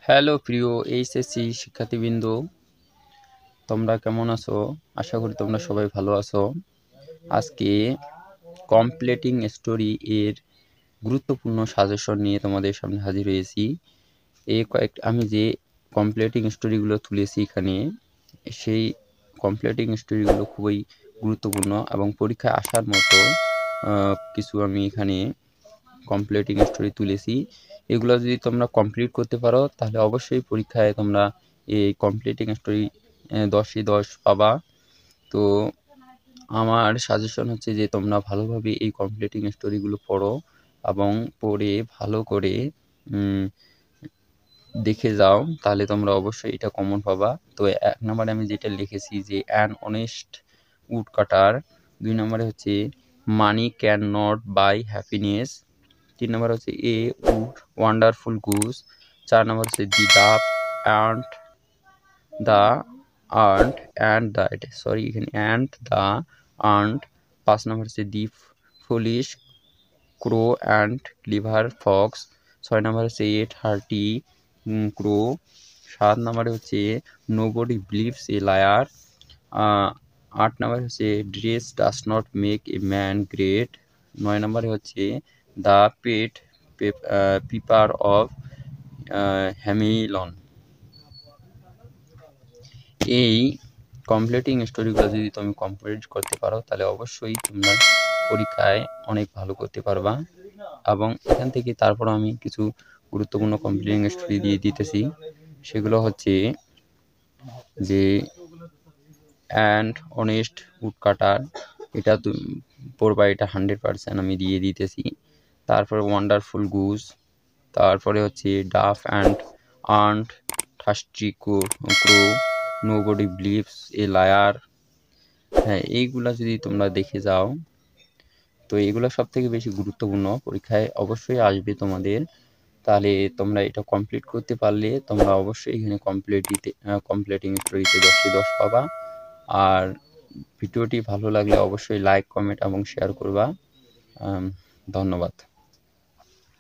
Hello প্রিয় HSC শিক্ষার্থীবৃন্দ, তোমরা কেমন আছো? আশা করি তোমরা সবাই ভালো আছো। আজকে কমপ্লিটিং স্টোরি এর গুরুত্বপূর্ণ সাজেশন নিয়ে তোমাদের সামনে হাজির হয়েছি। আমি যে কমপ্লিটিং স্টোরিগুলো তুলেছি এখানে, সেই কমপ্লিটিং স্টোরিগুলো খুবই গুরুত্বপূর্ণ এবং পরীক্ষায় আসার মতো কিছু আমি এখানে কমপ্লিটিং স্টোরি তুলেছি। এগুলো যদি তোমরা কমপ্লিট করতে পারো তাহলে অবশ্যই পরীক্ষায় তোমরা এই কমপ্লিটিং স্টোরি 10-ই 10 পাবা। তো আমার সাজেশন হচ্ছে যে তোমরা ভালোভাবে এই কমপ্লিটিং স্টোরিগুলো পড়ো এবং পড়ে ভালো করে দেখে যাও, তাহলে তোমরা অবশ্যই এটা কমন পাবা। তো 1 নম্বরে আমি যেটা লিখেছি যে অ্যান অনেস্ট উড কাটার, 2 নম্বরে হচ্ছে money can not buy happiness, 3 নম্বর হচ্ছে এ উড ওয়ান্ডারফুল গুজ, 4 নম্বর হচ্ছে the dove and the ant and the and the ant, 5 নম্বর হচ্ছে the foolish crow and clever fox, 6 নম্বর হচ্ছে এট হার্টি ক্রো, 7 নম্বরে হচ্ছে নোবডি বিলিভস এ লায়ার, 8 নম্বরে হচ্ছে dress does not make a man great, 9 নম্বরে হচ্ছে দ্য পেট পিপার অফ হ্যামিলন। এই কমপ্লিটিং স্টোরিগুলো যদি তুমি কমপ্লিট করতে পারো তাহলে অবশ্যই তোমরা পরীক্ষায় অনেক ভালো করতে পারবা। এবং এখান থেকে তারপর আমি কিছু গুরুত্বপূর্ণ কমপ্লিটিং স্টোরি দিয়ে দিতেছি। সেগুলো হচ্ছে যে অ্যান্ড অনেস্ট উড কাটার, এটা পড়বা, এটা 100% আমি দিয়ে দিতেছি। তারপরে ওয়ান্ডারফুল গুজ, তারপরে হচ্ছে dove and ant, thirsty crow, nobody believes a liar. হ্যাঁ, এইগুলা যদি তোমরা দেখে যাও তো এগুলো সব থেকে বেশি গুরুত্বপূর্ণ, পরীক্ষায় অবশ্যই আসবে তোমাদের। তাহলে তোমরা এটা কমপ্লিট করতে পারলে তোমরা অবশ্যই এখানে কমপ্লিটিং স্টোরিতে 10-ই 10 পাবা। আর ভিডিওটি ভালো লাগলে অবশ্যই লাইক, কমেন্ট এবং শেয়ার করবা। ধন্যবাদ।